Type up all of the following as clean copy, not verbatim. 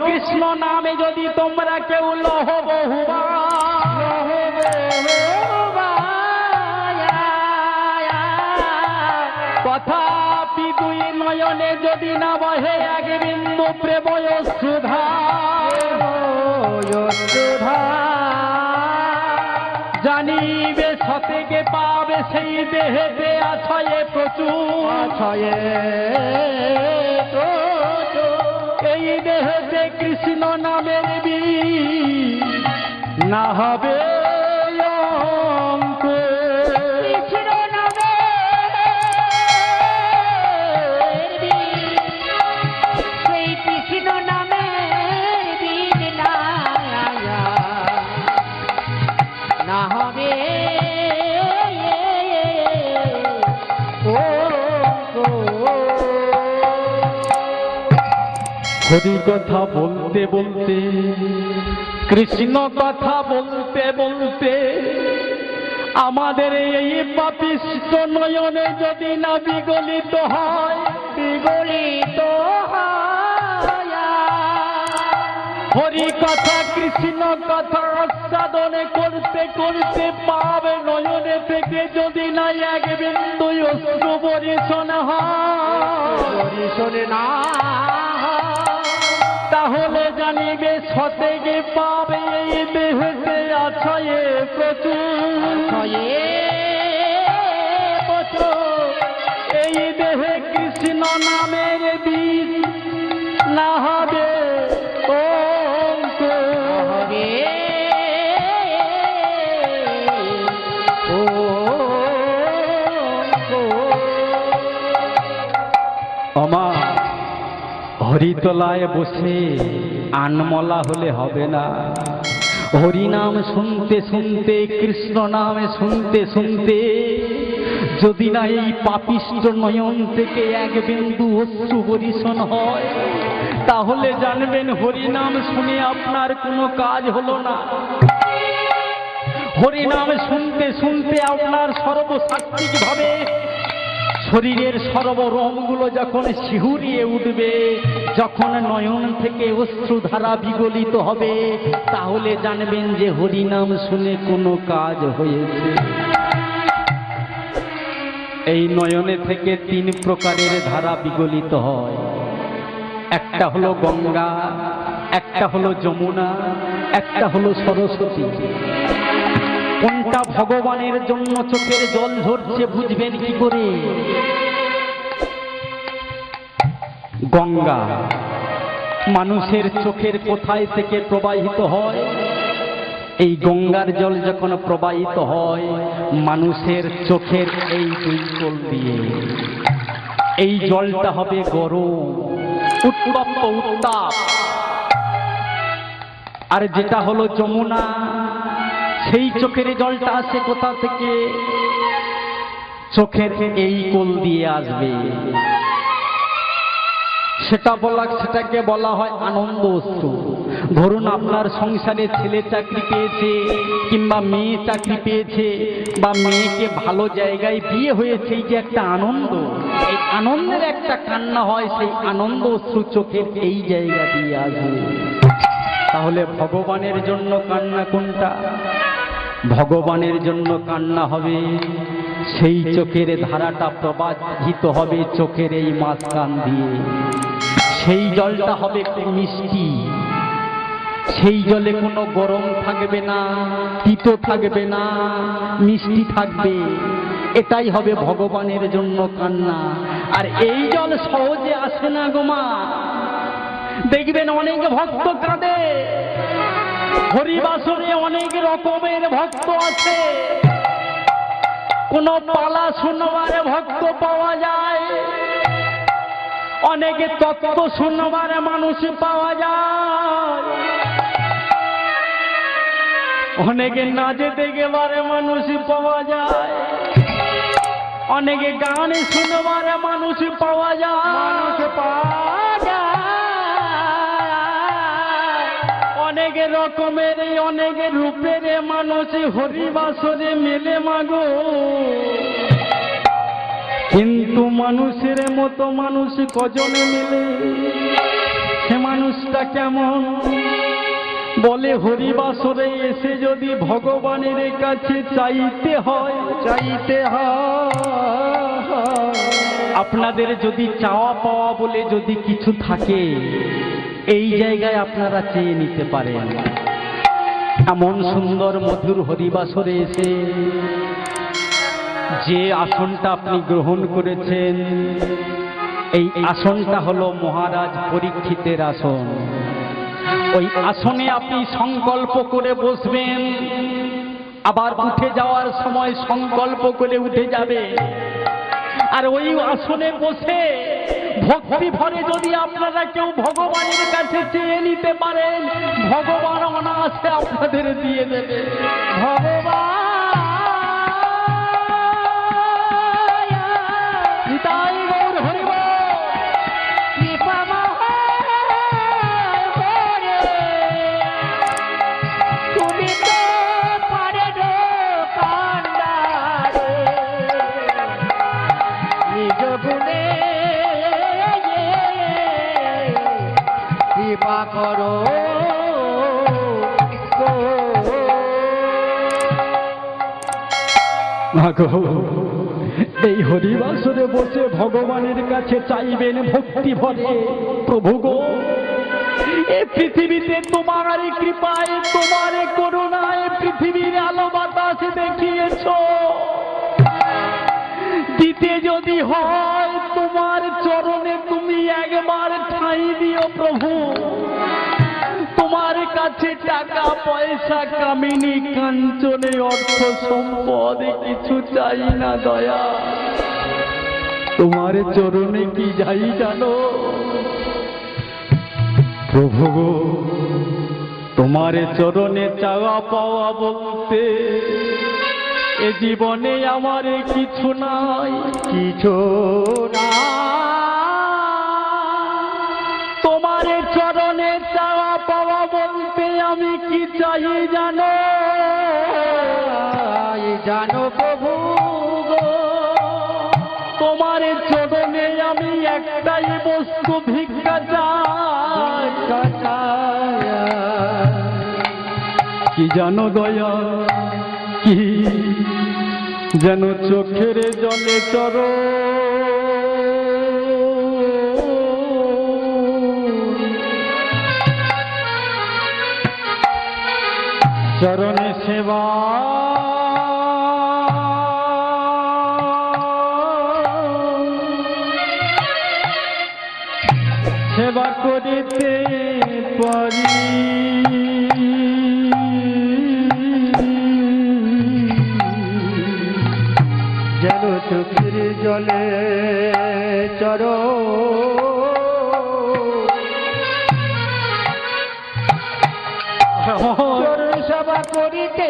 কৃষ্ণ নামে যদি তোমরা কেউ লহ বহুবা তথাপি দুই নয়নে যদি না বহে এক বিন্দু প্রেময় সুধা জানিবে সতেকে পাবে সেই দেহেতে আছয়ে প্রচুর এই দেহেতে কৃষ্ণ নামের বীজ না হবে হরি কথা বলতে বলতে কৃষ্ণ কথা বলতে বলতে আমাদের এই পাপিষ্ঠ নয়নে যদি না বিগলিত হয় হরি কথা কৃষ্ণ কথা আস্বাদনে করতে করতে পাবে নয়নে থেকে যদি না এক বিন্দু অশ্রু বর্ষণ হয় না তাহলে জানিবে সতেগে পাবে এই দেহেতে আছয়ে প্রচুর এই দেহে কৃষ্ণ নামের বীজ না হবে আমার হরিতলায় বসে আনমলা হলে হবে না। হরিনাম শুনতে শুনতে কৃষ্ণ নামে শুনতে শুনতে যদি না এই পাপিষ্ঠ নয়ন থেকে এক বিন্দু অশ্রু বর্ষণ হয় তাহলে জানবেন হরিনাম শুনে আপনার কোনো কাজ হলো না। হরিনাম শুনতে শুনতে আপনার সর্বসাত্ত্বিক ভাবে শরীরের সর্বরোমগুলো যখন শিহুরিয়ে উঠবে, যখন নয়ন থেকে অশ্রুধারা বিগলিত হবে, তাহলে জানবেন যে হরিনাম শুনে কোনো কাজ হয়েছে। এই নয়নে থেকে তিন প্রকারের ধারা বিগলিত হয়। একটা হলো গঙ্গা, একটা হলো যমুনা, একটা হলো সরস্বতী। কোনটা ভগবানের জন্য চোখের জল ঝরছে বুঝবেন কি করে? গঙ্গা মানুষের চোখের কোথায় থেকে প্রবাহিত হয়? এই গঙ্গার জল যখন প্রবাহিত হয় মানুষের চোখের এই দুই কোল দিয়ে, এই জলটা হবে গরম, উত্তপ্ত, উত্তাপ। আর যেটা হলো যমুনা, সেই চোখের জলটা আসে কোথা থেকে? চোখের এই কোল দিয়ে আসবে। সেটাকে বলা হয় আনন্দ অশ্রু। ধরুন আপনার সংসারে ছেলে চাকরি পেয়েছে কিংবা মেয়ে চাকরি পেয়েছে বা মেয়েকে ভালো জায়গায় বিয়ে হয়েছে, এই যে একটা আনন্দ, এই আনন্দের একটা কান্না হয়, সেই আনন্দ অশ্রু চোখের এই জায়গা দিয়ে আসবে। তাহলে ভগবানের জন্য কান্না কোনটা? ভগবানের জন্য কান্না হবে সেই চোখের ধারাটা প্রবাহিত হবে চোখের এই মাঝখান দিয়ে। সেই জলটা হবে মিষ্টি, সেই জলে কোনো গরম থাকবে না, তিতো থাকবে না, মিষ্টি থাকবে। এটাই হবে ভগবানের জন্য কান্না। আর এই জল সহজে আসে না গো মা। দেখবেন অনেক ভক্ত কাঁদে। হরিবাসরে অনেক রকমের ভক্ত আছে। কোন পালা শুনবার ভক্ত পাওয়া যায়, অনেকে তত্ত্ব শুনবার মানুষ পাওয়া যায়, অনেকে নাচে দেখবার মানুষ পাওয়া যায়, অনেকে গান শুনবার মানুষ পাওয়া যায়, অনেক রকমের অনেক রূপের মানুষ হরিবাসরে মেলে মাগো। কিন্তু মানুষের মতো মানুষ কজনে মেলে? সে মানুষটা কেমন? বলে হরিবাসরে এসে যদি ভগবানের কাছে চাইতে হয়, আপনাদের যদি চাওয়া পাওয়া বলে যদি কিছু থাকে, এই জায়গায় আপনারা চেয়ে নিতে পারেন। এমন সুন্দর মধুর হরিবাসরে এসে যে আসনটা আপনি গ্রহণ করেছেন, এই আসনটা হলো মহারাজ পরীক্ষিতের আসন। ওই আসনে আপনি সংকল্প করে বসবেন, আবার উঠে যাওয়ার সময় সংকল্প করে উঠে যাবে। আর ওই আসনে বসে ভক্তি ভরে যদি আপনারা কেউ ভগবানের কাছে চেয়ে নিতে পারেন, ভগবান অনায়াসে আপনাদের দিয়ে দেবে। ভগবান করো এই হরিবাসরে বসে ভগবানের কাছে চাইবেন ভক্তি ভরে, প্রভু গো এই পৃথিবীতে তোমার কৃপায় তোমার করুণায় পৃথিবীর আলো বাতাস দেখিয়েছ, দিতে যদি হয় তোমার চরণে তুমি একবার ঠাঁই দিও প্রভু। তোমার কাছে টাকা পয়সা কামিনী কাঞ্চনে অর্থ সম্পদ কিছু চাই না দয়া, তোমার চরণে কি যাই জানো প্রভু গো। তোমার চরণে চাওয়া পাওয়া বলতে এ জীবনে আমার কিছু নাই, কিছু না। তোমার চরণে চাওয়া পাওয়া বলতে আমি কি চাই জানো? জানো প্রভু গো, তোমার চরণে আমি একটাই বস্তু ভিক্ষা চাই। কি জানো দয়া, কি যেন চোখের জলে চরণে সেবা সেবা করিতে পারি। যেন চোখের জলে চরণ সেবা করিতে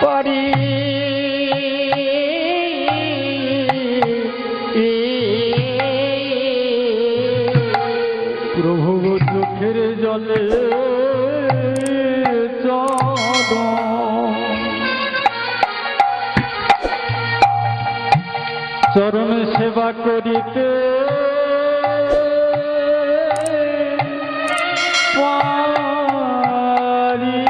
পারি। প্রভু চোখের জলে চরণ সেবা করিতে পারি।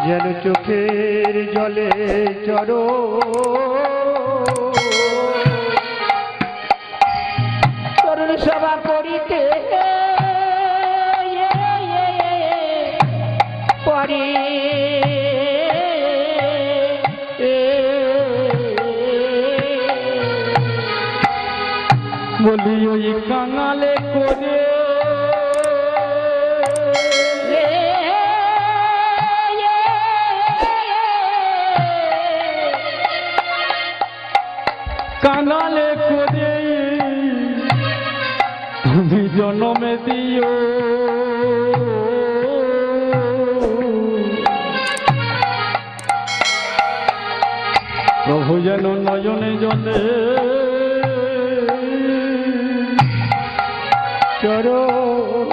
যেন চোখের জলে চরণ সেবা করিতে পারি। বলি ওই কাঙালে করে কাঙালে করে তুমি জন্মে দিও, প্রভু যেন নয়নে জলে চরণ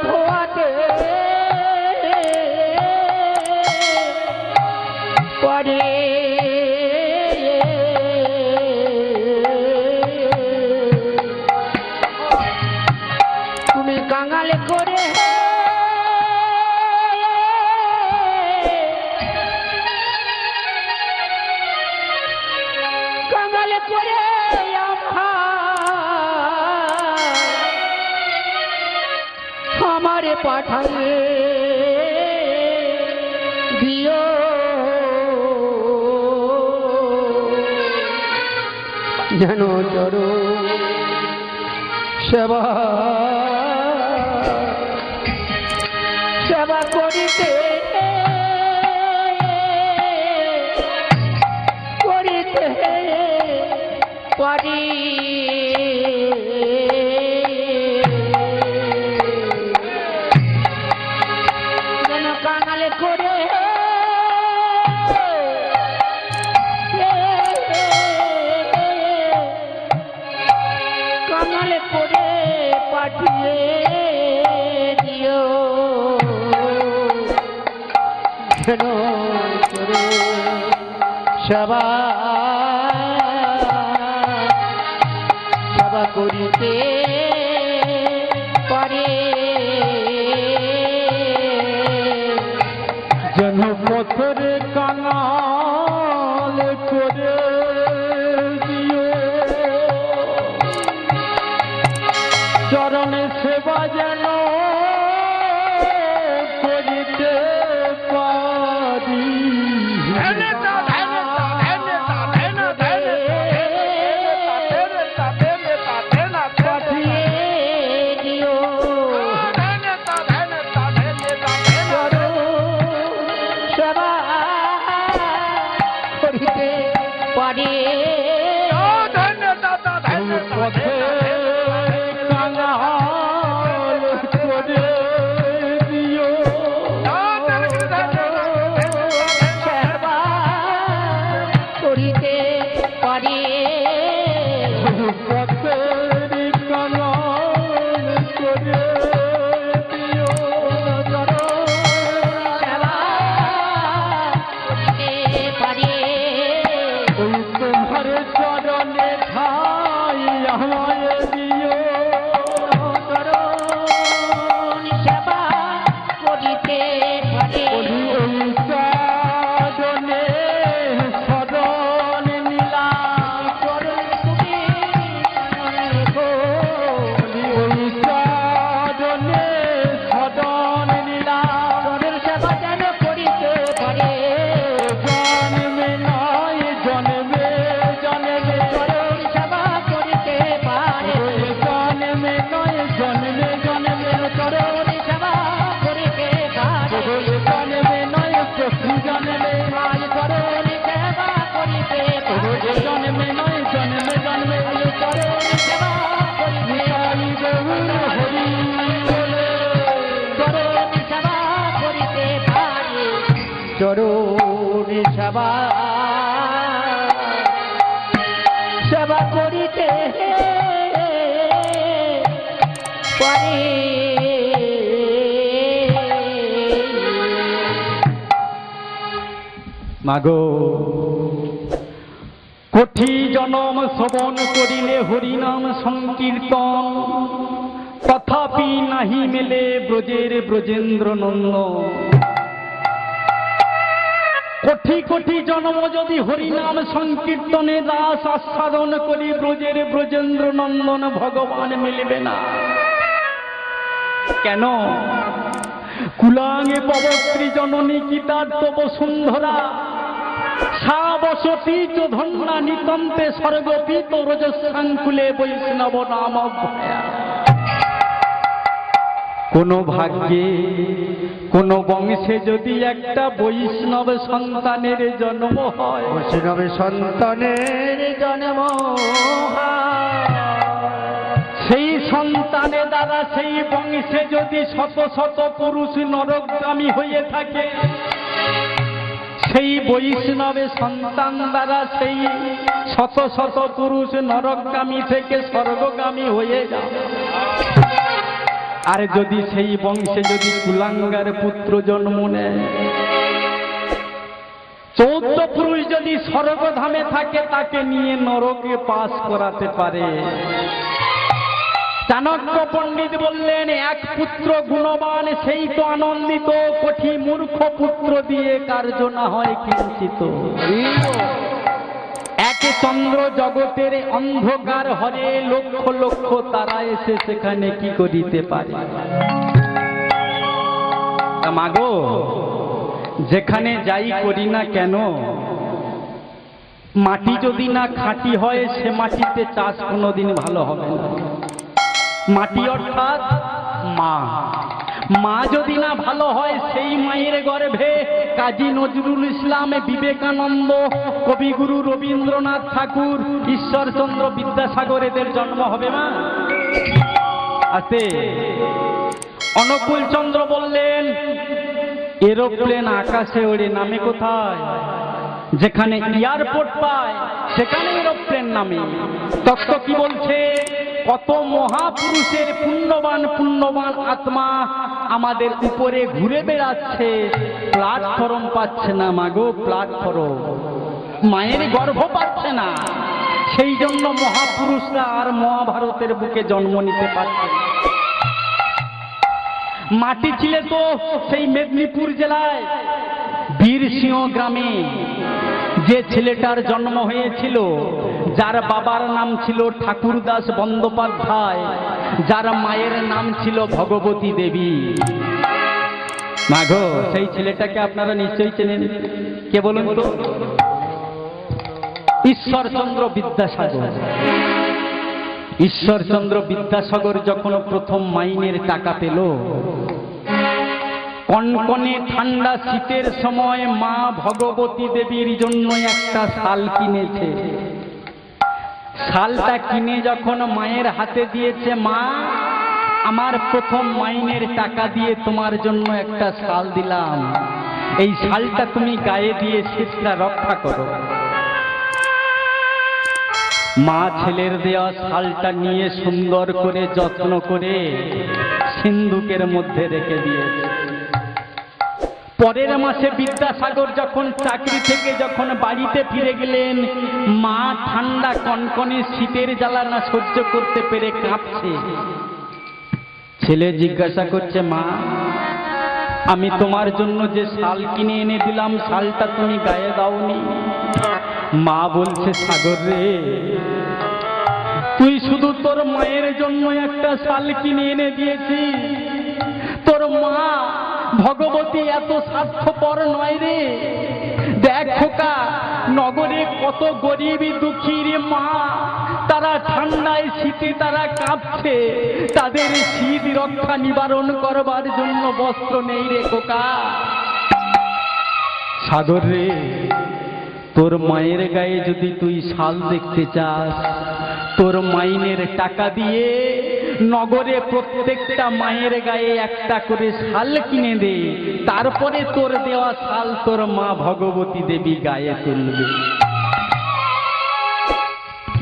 ধোয়াতে পরে তুমি কাঙাল করে কাঙাল করে আমারে পাঠালে দিও যেন চরো সেবা সেবা করিতে করিতে পারি যেন কাঙালে করে কাঙালে করে পাঠিয়ে দিও যেন করে সেবা সেবা করিতে পারে যেন পথের কাঙাল করে দিও চরণে সেবা যেন করিতে পারি পাঠিয়ে দিও সেবা করিতে পারি পথে কাঙাল করে দিও সেবা করিতে পারি পথের কাঙাল করে দিও সেবা করিতে পারি ওই তোমার চরণে ঠাই আমায় দিও সেবা করিতে পারি ওই চরণে শরণ নিলাম তুমি ওই চরণে শরণ নিলাম সেবা যেন করিতে পারে জন্মে নয় জন্মে জন্মে সেবা করিতে পারে জন্মে নয় জন্মে জন্মে সেবা করিতে পারে জন্মে নয় প্রতি জন্মে সেবা করিতে পারে জন্মে নয় জন্মে জন্মে সেবা করিতে নিতাই গৌর হরি বলে সেবা করিতে পারে চরণ সেবা সেবা করিতে পারে মাগো কোটি জনম শ্রবণ করিলে হরিনাম সংকীর্তন তথাপি নাহি মেলে ব্রজের ব্রজেন্দ্র নন্দ কোটি কোটি জন্ম যদি হরিনাম সংকীর্তনে দাস আস্বাদন করি ব্রজের ব্রজেন্দ্র নন্দন ভগবান মিলবে না কেন কুলাঙ্গে পবত্রী জননী কীতার্থ বসুন্ধরা সাবসতী চ ধন্যা নিতন্তে স্বর্গপীত রজস্যাঙ্কুলে বৈষ্ণব নাম ভয়া কোন ভাগ্যে কোন বংশে যদি একটা বৈষ্ণব সন্তানের জন্ম হয় বৈষ্ণব সন্তানের জন্ম সেই সন্তানের দ্বারা সেই বংশে যদি শত শত পুরুষ নরকগামী হয়ে থাকে সেই বৈষ্ণবের সন্তান দ্বারা সেই শত শত পুরুষ নরকগামী থেকে স্বর্গগামী হয়ে যায় আর যদি সেই বংশে যদি কুলাঙ্গার পুত্র জন্ম নেয় 14 পুরুষ যদি স্বর্গধামে থাকে তাকে নিয়ে নরকে পাস করাতে পারে। চাণক্য পণ্ডিত বললেন, এক পুত্র গুণবান সেই তো আনন্দিত, কোটি মূর্খ পুত্র দিয়ে কার্য না হয় কিঞ্চিত। এক চন্দ্র জগতের অন্ধকার হরে লক্ষ লক্ষ তারা এসে সেখানে কি করিতে পারে। মাগো, যেখানে যাই করি না কেন, মাটি যদি না খাঁটি হয় সে মাটিতে চাষ কোনোদিন ভালো হবে না। মাটি অর্থাৎ মা, মা যদি না ভালো হয় সেই মায়ের গর্ভে কাজী নজরুল ইসলাম, বিবেকানন্দ, কবিগুরু রবীন্দ্রনাথ ঠাকুর, ঈশ্বরচন্দ্র বিদ্যাসাগর এদের জন্ম হবে না। আছে অনুকূল চন্দ্র বললেন, এরোপ্লেন আকাশে ওড়ে, নামে কোথায়? যেখানে এয়ারপোর্ট পায় সেখানে এরোপ্লেন নামে। তত্ত্ব কি বলছে? কত মহাপুরুষের পুণ্যবান পুণ্যবান আত্মা আমাদের উপরে ঘুরে বেড়াচ্ছে, প্ল্যাটফর্ম পাচ্ছে না। মাগো, প্ল্যাটফর্ম, মায়ের গর্ভ পাচ্ছে না। সেই জন্য মহাপুরুষরা আর মহাভারতের বুকে জন্ম নিতে পারছে না। মাটি ছিল তো সেই মেদিনীপুর জেলায় বীরসিংহ গ্রামে যে ছেলেটার জন্ম হয়েছিল, যার বাবার নাম ছিল ঠাকুরদাস বন্দ্যোপাধ্যায়, যার মায়ের নাম ছিল ভগবতী দেবী। মাগো, সেই ছেলেটাকে আপনারা নিশ্চয়ই চেনেন। কে বলুন তো? ঈশ্বরচন্দ্র বিদ্যাসাগর। ঈশ্বরচন্দ্র বিদ্যাসাগর যখন প্রথম মাইনের টাকা পেল, কনকনে ঠান্ডা শীতের সময় মা ভগবতী দেবীর জন্য একটা শাল কিনেছে। শালটা কিনে যখন মায়ের হাতে দিয়েছে, মা আমার প্রথম মাইনের টাকা দিয়ে তোমার জন্য একটা শাল দিলাম, এই শালটা তুমি গায়ে দিয়ে শীতটা রক্ষা করো। মা ছেলের দেওয়া শালটা নিয়ে সুন্দর করে যত্ন করে সিন্ধুকের মধ্যে রেখে দিয়েছে। পরের মাসে বিদ্যাসাগর যখন চাকরি থেকে যখন বাড়িতে ফিরে গেলেন, মা ঠান্ডা কনকনে শীতের জ্বালা না সহ্য করতে পেরে কাঁপছে। ছেলে জিজ্ঞাসা করছে, মা আমি তোমার জন্য যে শাল কিনে এনে দিলাম, শালটা তুমি গায়ে দাওনি। মা বলছে, সাগর রে, তুই শুধু তোর মায়ের জন্য একটা শাল কিনে এনে দিয়েছিস, তোর মা ভগবতী এত স্বার্থপর নয় রে। দেখ খোকা, নগরে কত গরিব দুঃখীর মা, তারা ঠান্ডায় শীতে তারা কাঁপছে, তাদের শীত রক্ষা নিবারণ করবার জন্য বস্ত্র নেই রে খোকা। সাগর রে, তোর মায়ের গায়ে যদি তুই শাল দেখতে চাস, তোর মাইনের টাকা দিয়ে নগরে প্রত্যেকটা মায়ের গায়ে একটা করে শাল কিনে দে, তারপরে তোর দেওয়া শাল তোর মা ভগবতী দেবী গায়ে তুলবে।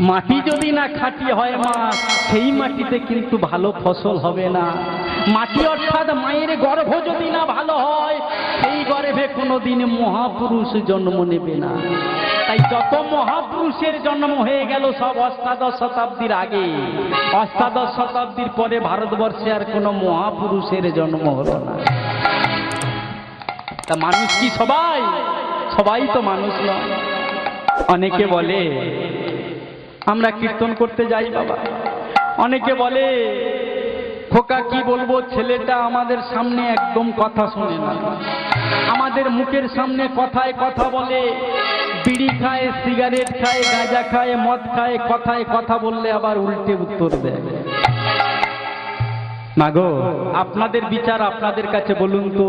মাটি যদি না খাঁটি হয় মা, সেই মাটিতে কিন্তু ভালো ফসল হবে না। মাটি অর্থাৎ মায়ের গর্ভ যদি না ভালো হয়, সেই গর্ভে কোনোদিন মহাপুরুষ জন্ম নেবে না। তাই যত মহাপুরুষের জন্ম হয়ে গেল সব অষ্টাদশ শতাব্দীর আগে। অষ্টাদশ শতাব্দীর পরে ভারতবর্ষে আর কোনো মহাপুরুষের জন্ম হলো না। তা মানুষ কি সবাই? সবাই তো মানুষ নয়। অনেকে বলে আমরা কীর্তন করতে যাই বাবা, অনেকে বলে খোকা কি বলবো, ছেলেটা আমাদের সামনে একদম কথা শোনে না, আমাদের মুখের সামনে কথায় কথা বলে, বিড়ি খায়, সিগারেট খায়, গাঁজা খায়, মদ খায়, কথায় কথা বললে আবার উল্টে উত্তর দেয়। মাগো, আপনাদের বিচার আপনাদের কাছে বলুন তো,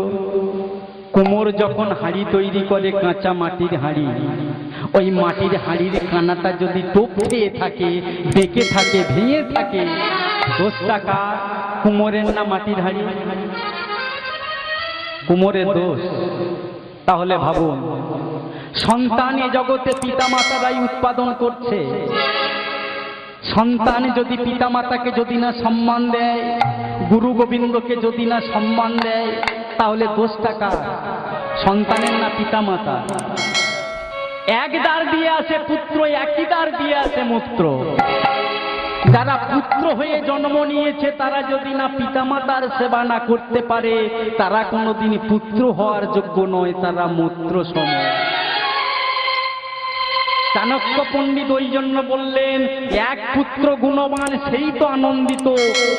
কুমোর যখন হাঁড়ি তৈরি করে, কাঁচা মাটির হাঁড়ি, ওই মাটির হাঁড়ির কানাটা যদি টোপ খেয়ে থাকে, বেঁকে থাকে, ভেঙে থাকে, দোষটা কার? কুমোরের না মাটির হাঁড়ি? কুমোরের দোষ। তাহলে ভাবুন, সন্তান এ জগতে পিতামাতারাই উৎপাদন করছে। সন্তান যদি পিতামাতাকে যদি না সম্মান দেয়, গুরু গোবিন্দকে যদি না সম্মান দেয়, তাহলে দোষটা কার? সন্তানের না পিতামাতা? এক দ্বার দিয়ে আসে পুত্র, একই দ্বার দিয়ে আসে মূত্র। যারা পুত্র হয়ে জন্ম নিয়েছে তারা যদি না পিতামাতার সেবা না করতে পারে তারা কোনোদিন পুত্র হওয়ার যোগ্য নয়, তারা মূত্র সম। চাণক্য পণ্ডিত ওই জন্য বললেন, এক পুত্র গুণবান সেই তো আনন্দিত,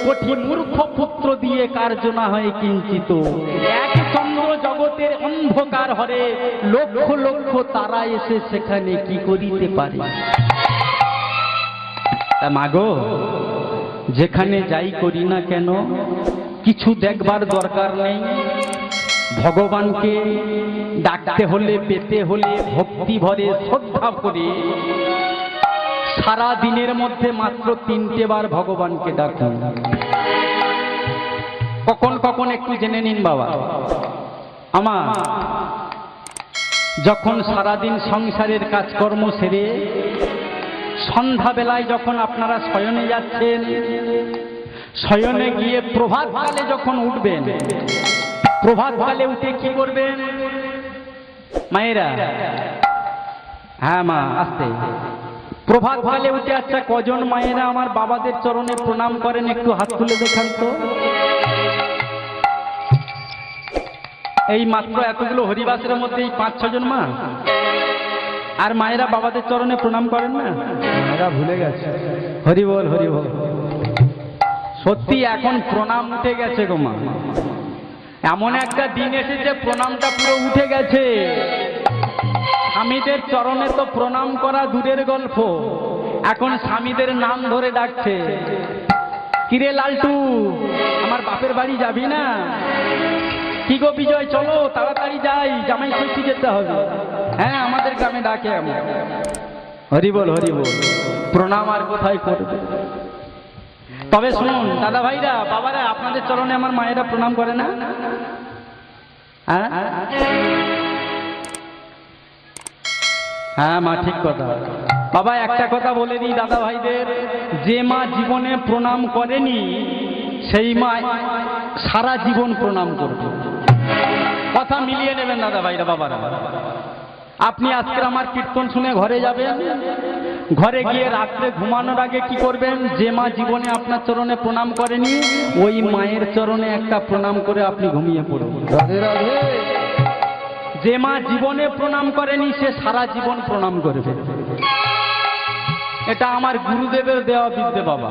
কোটি মূর্খ পুত্র দিয়ে কার্য না হয় কিঞ্চিত। এক চন্দ্র জগতের অন্ধকার হরে, লক্ষ লক্ষ তারা এসে সেখানে কি করিতে পারে। তা মাগো, যেখানে যাই করি না কেন কিছু দেখবার দরকার নেই। ভগবানকে ডাকতে হলে, পেতে হলে ভক্তি ভরে শ্রদ্ধা ভরে সারা দিনের মধ্যে মাত্র 3টে বার ভগবানকে ডাকুন। কখন কখন একটু জেনে নিন বাবা। আমার যখন সারাদিন সংসারের কাজকর্ম সেরে সন্ধ্যাবেলায় যখন আপনারা শয়নে যাচ্ছেন, শয়নে গিয়ে প্রভাতকালে যখন উঠবেন, প্রভাতকালে উঠে কি করবেন মায়েরা? হ্যাঁ মা, আসতে। প্রভাতকালে উঠে আচ্ছা কজন মায়েরা আমার বাবাদের চরণে প্রণাম করেন? একটু হাত তুলে দেখান তো। এই মাত্র এতগুলো হরিবাসের মধ্যে এই 5-6 জন মা। আর মায়েরা বাবাদের চরণে প্রণাম করেন না? মায়েরা ভুলে গেছে। হরি বল, হরি বল। সত্যি এখন প্রণাম উঠে গেছে গো মা। এমন একটা দিন এসেছে প্রণামটা পুরো উঠে গেছে। স্বামীদের চরণে তো প্রণাম করা দূরের গল্প, এখন স্বামীদের নাম ধরে ডাকছে। কিরে লালটু, আমার বাপের বাড়ি যাবি না? কি গো বিজয়, চলো তাড়াতাড়ি যাই, জামাই ষষ্ঠী যেতে হবে। হ্যাঁ, আমাদের গ্রামে ডাকে এমন। হরি বল, হরি বল। প্রণাম আর কোথায় করবে? তবে শুনুন দাদা ভাইরা, বাবারা, আপনাদের চরণে আমার মায়েরা প্রণাম করে না? হ্যাঁ মা, ঠিক কথা। বাবা একটা কথা বলে দিই দাদা ভাইদের, যে মা জীবনে প্রণাম করেনি সেই মা সারা জীবন প্রণাম করবে। কথা মিলিয়ে নেবেন দাদা ভাইরা, বাবারা। আপনি আজকে আমার কীর্তন শুনে ঘরে যাবেন, ঘরে গিয়ে রাত্রে ঘুমানোর আগে কি করবেন? যে মা জীবনে আপনার চরণে প্রণাম করেনি ওই মায়ের চরণে একটা প্রণাম করে আপনি ঘুমিয়ে পড়বেন। রাধে রাধে। যে মা জীবনে প্রণাম করেনি সে সারা জীবন প্রণাম করবে। এটা আমার গুরুদেবের দেওয়া বিদ্যে বাবা।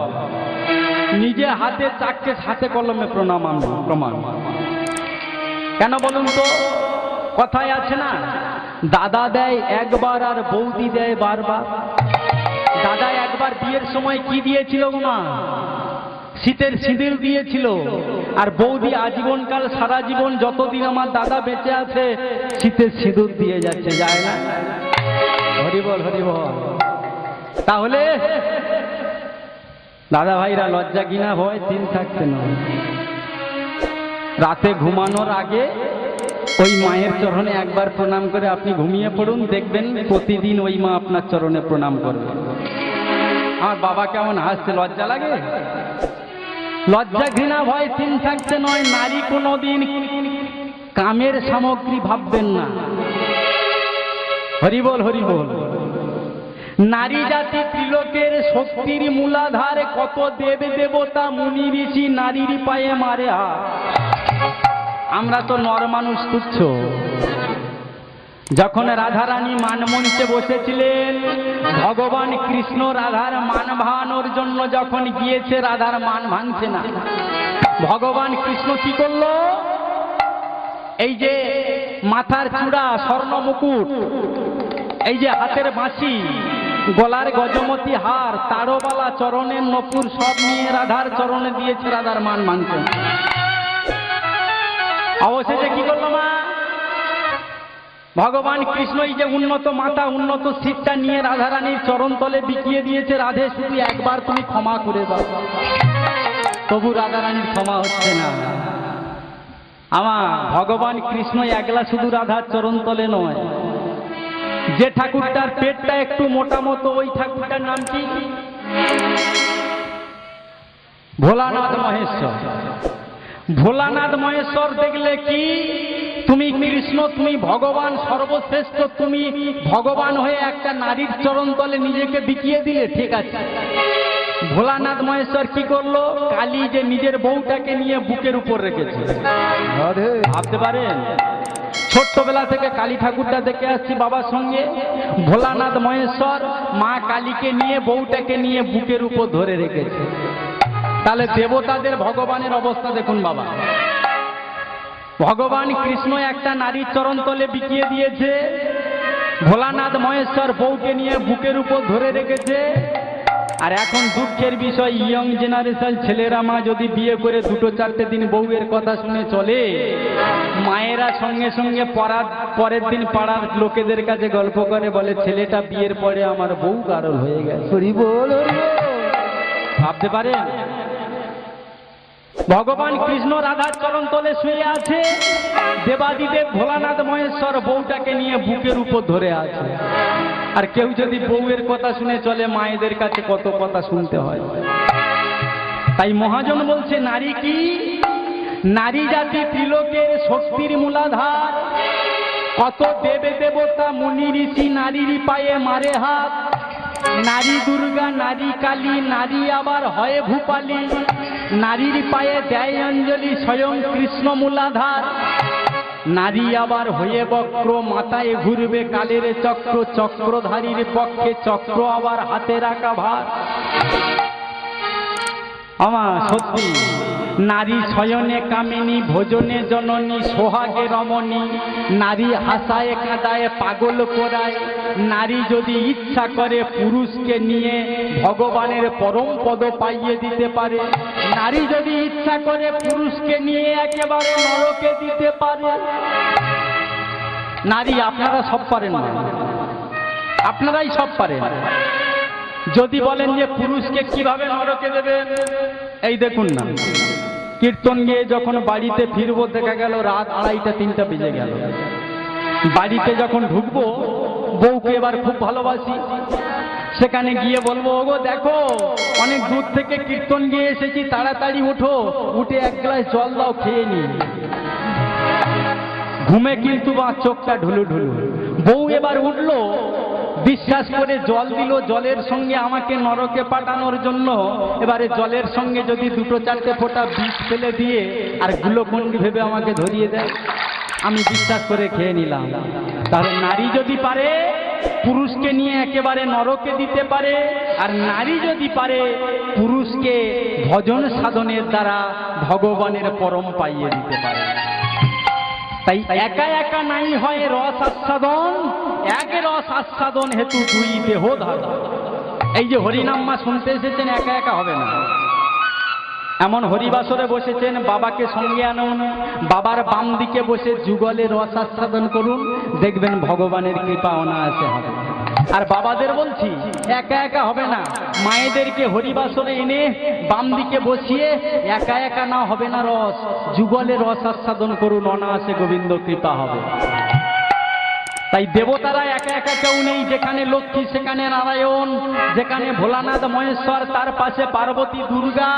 নিজে হাতে চাককে হাতে কলমে প্রমাণ। কেন বলুন তো? কথায় আছে না, দাদা দেয় একবার আর বৌদি দেয় বারবার। দাদা একবার বিয়ের সময় কি দিয়েছিল গো মা? শীতের সিঁদুর দিয়েছিল। আর বৌদি আজীবনকাল সারা জীবন যতদিন আমার দাদা বেঁচে আছে শীতের সিঁদুর দিয়ে যাচ্ছে, যায় না? হরি বল, হরি বল। তাহলে দাদা ভাইরা লজ্জা কিনা ভয় চিন থাকছে না। রাতে ঘুমানোর আগে ওই মায়ের চরণে একবার প্রণাম করে আপনি ঘুমিয়ে পড়ুন, দেখবেন প্রতিদিন ওই মা আপনার চরণে প্রণাম করবে। আমার বাবা কেমন হাসছে, লজ্জা লাগে? লজ্জা ঘৃণা ভয় চিন থাকছে নয়। নারী কোনোদিন কামের সামগ্রী ভাববেন না। হরি বল, হরি বল। নারী জাতি ত্রিলোকের শক্তির মূলাধার, কত দেব দেবতা মুনি ঋষি নারীর পায়ে মারে হাত। আমরা তো নর মানুষ তুচ্ছ। যখন রাধারানী মানমঞ্চে বসেছিলেন, ভগবান কৃষ্ণ রাধার মান ভাঙানোর জন্য যখন গিয়েছে, রাধার মান ভাঙছে না। ভগবান কৃষ্ণ কি করলো? এই যে মাথার চূড়া, স্বর্ণ মুকুট, এই যে হাতের বাঁশি, গলার গজমতি হার, তারবালা, চরণের নপুর সব নিয়ে রাধার চরণে দিয়েছে, রাধার মান ভাঙছে। অবশেষে কি করলো মা? ভগবান কৃষ্ণ এই যে উন্নত মাথা, উন্নত শিবটা নিয়ে রাধারানীর চরণ তলে বিকিয়ে দিয়েছে। রাধে, শুধু একবার তুমি ক্ষমা করে দাও। তবু রাধারানীর ক্ষমা হচ্ছে না। আমার ভগবান কৃষ্ণ একলা শুধু রাধার চরণ তলে নয়, যে ঠাকুরটার পেটটা একটু মোটা মতো, ওই ঠাকুরটার নাম কি? ভোলানাথ মহেশ্বর। ভোলানাথ মহেশ্বর দেখলে কি তুমি কৃষ্ণ, তুমি ভগবান সর্বশ্রেষ্ঠ, তুমি ভগবান হয়ে একটা নারীর চরণ তলে নিজেকে বিকিয়ে দিলে, ঠিক আছে। ভোলানাথ মহেশ্বর কি করলো? কালী যে নিজের বউটাকে নিয়ে বুকের উপর রেখেছে, রাধে ভাবতে পারেন? ছোট্টবেলা থেকে কালী ঠাকুরটা দেখে আসছি বাবার সঙ্গে, ভোলানাথ মহেশ্বর মা কালীকে নিয়ে বউটাকে নিয়ে বুকের উপর ধরে রেখেছে। তাহলে দেবতাদের ভগবানের অবস্থা দেখুন বাবা। ভগবান কৃষ্ণ একটা নারীর চরণ তলে বিকিয়ে দিয়েছে, ভোলানাথ মহেশ্বর বউকে নিয়ে বুকের উপর ধরে রেখেছে। আর এখন দুঃখের বিষয়, ইয়ং জেনারেশন ছেলেরা মা যদি বিয়ে করে 2-4 দিন বউয়ের কথা শুনে চলে, মায়েরা সঙ্গে সঙ্গে পরের দিন পাড়ার লোকেদের কাছে গল্প করে, বলে ছেলেটা বিয়ের পরে আমার বউ গারল হয়ে গেছে। হরি বল, হরি বল। ভাবতে পারেন? ভগবান কৃষ্ণ রাধার চরণ তলে শুয়ে আছে, দেবাদিদেব ভোলানাথ মহেশ্বর বউটাকে নিয়ে বুকের উপর ধরে আছে। আর কেউ যদি বউয়ের কথা শুনে চলে, মায়েদের কাছে কত কথা শুনতে হয়। তাই মহাজন বলছে, নারী কি? নারী জাতি ত্রিলোকের শক্তির মূলাধার, কত দেবে দেবতা মুনি ঋষি নারীর পায়ে মারে হাত। নারী দুর্গা, নারী কালী, নারী আবার হয় ভূপালী, নারীর পায়ে দেয় অঞ্জলি স্বয়ং কৃষ্ণ মূলাধার। নারী আবার হয়ে বক্র, মাথায় ঘুরবে কালের চক্র, চক্রধারীর পক্ষে চক্র আবার হাতে রাখা ভার। আমার সত্যি, নারী শয়নে কামিনী, ভোজনে জননী, সোহাগে রমণী। নারী হাসায় কাঁদায় পাগল করায়, নারী যদি ইচ্ছা করে পুরুষকে নিয়ে ভগবানের পরম পদ পাইয়ে দিতে পারে। নারী যদি ইচ্ছা করে পুরুষকে নিয়ে একেবারে নরকে দিতে পারে। নারী আপনারা সব পারেন না, আপনারাই সব পারেন। যদি বলেন যে পুরুষকে কিভাবে নরকে দেবেন, এই দেখুন না, কীর্তন গিয়ে যখন বাড়িতে ফিরবো, দেখা গেল রাত 2:30-3টা বেজে গেল। বাড়িতে যখন ঢুকবো, বউকে এবার খুব ভালোবাসি, সেখানে গিয়ে বলবো, ওগো দেখো অনেক দূর থেকে কীর্তন গিয়ে এসেছি, তাড়াতাড়ি ওঠো, উঠে 1 গ্লাস জল দাও, খেয়ে নি। ঘুমে কিন্তু বা চোখটা ঢুলু ঢুলু। বউ এবার উঠলো, বিশ্বাস করে জল দিল, জলের সঙ্গে আমাকে নরকে পাঠানোর জন্য। এবারে জলের সঙ্গে যদি 2-4 ফোঁটা বিষ ফেলে দিয়ে আর গ্লুকন্ডি ভেবে আমাকে ধরিয়ে দেয়, আমি বিশ্বাস করে খেয়ে নিলাম। তাহলে নারী যদি পারে পুরুষকে নিয়ে একেবারে নরকে দিতে পারে, আর নারী যদি পারে পুরুষকে ভজন সাধনের দ্বারা ভগবানের পরম পাইয়ে দিতে পারে। তাই একা একা নাই হয় রস আস্বাদন, এক রস আস্বাদন হেতু 2 দেহ ধারণ। এই যে হরিনাম মা শুনতে এসেছেন, একা একা হবে না। এমন হরিবাসরে বসেছেন, বাবাকে সঙ্গে আনুন, বাবার বাম দিকে বসে যুগলে রস আস্বাদন করুন, দেখবেন ভগবানের কৃপা অনায়াসে হবে। আর বাবাদের বলছি, একা একা হবে না, মায়েদেরকে হরিবাসরে এনে বাম দিকে বসিয়ে একা একা না হবে না রস, যুগলে রস আস্বাদন করুন, অনায়াসে গোবিন্দ কৃপা হবে। তাই দেবতারা একা একা কেউ নেই, যেখানে লক্ষ্মী সেখানে নারায়ণ, যেখানে ভোলানাথ মহেশ্বর তার পাশে পার্বতী দুর্গা,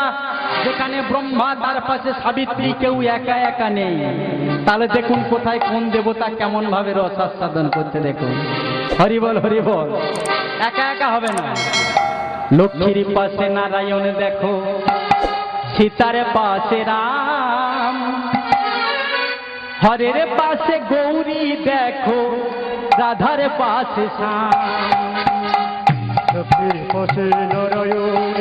যেখানে ব্রহ্মা তার পাশে সাবিত্রী, কেউ একা একা নেই। তাহলে দেখুন কোথায় কোন দেবতা কেমন ভাবে রস আস্বাদন করতে, দেখুন। হরিবল হরিবল, একা একা হবে না। লক্ষ্মীর পাশে নারায়ণ দেখো, সীতার পাশে রাম, হরের পাশে গৌরী দেখো, রাধার পাশে শ্যাম। লক্ষ্মীর পাশে নারায়ণ